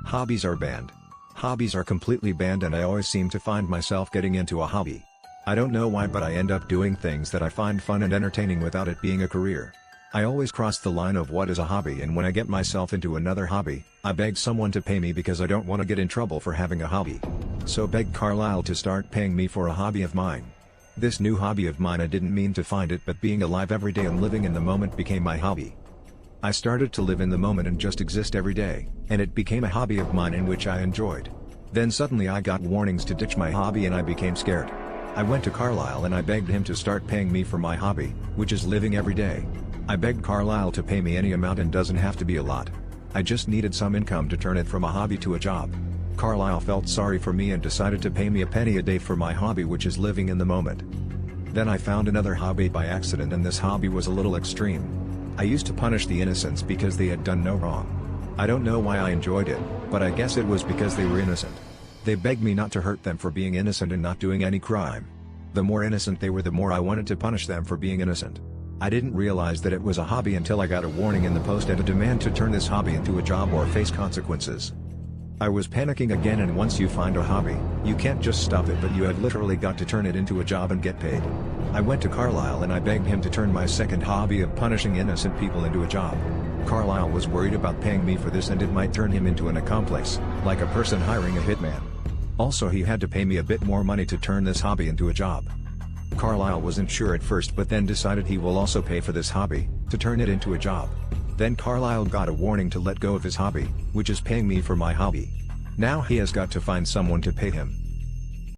Hobbies are banned. Hobbies are completely banned, and I always seem to find myself getting into a hobby. I don't know why, but I end up doing things that I find fun and entertaining without it being a career. I always cross the line of what is a hobby, and when I get myself into another hobby, I beg someone to pay me because I don't want to get in trouble for having a hobby. So begged Carlisle to start paying me for a hobby of mine. This new hobby of mine, I didn't mean to find it, but being alive every day and living in the moment became my hobby. I started to live in the moment and just exist every day, and it became a hobby of mine in which I enjoyed. Then suddenly I got warnings to ditch my hobby and I became scared. I went to Carlisle and I begged him to start paying me for my hobby, which is living every day. I begged Carlisle to pay me any amount, and doesn't have to be a lot. I just needed some income to turn it from a hobby to a job. Carlisle felt sorry for me and decided to pay me a penny a day for my hobby, which is living in the moment. Then I found another hobby by accident, and this hobby was a little extreme. I used to punish the innocents because they had done no wrong. I don't know why I enjoyed it, but I guess it was because they were innocent. They begged me not to hurt them for being innocent and not doing any crime. The more innocent they were, the more I wanted to punish them for being innocent. I didn't realize that it was a hobby until I got a warning in the post and a demand to turn this hobby into a job or face consequences. I was panicking again, and once you find a hobby, you can't just stop it, but you have literally got to turn it into a job and get paid. I went to Carlisle and I begged him to turn my second hobby of punishing innocent people into a job. Carlisle was worried about paying me for this, and it might turn him into an accomplice, like a person hiring a hitman. Also, he had to pay me a bit more money to turn this hobby into a job. Carlisle wasn't sure at first, but then decided he will also pay for this hobby, to turn it into a job. Then Carlisle got a warning to let go of his hobby, which is paying me for my hobby. Now he has got to find someone to pay him.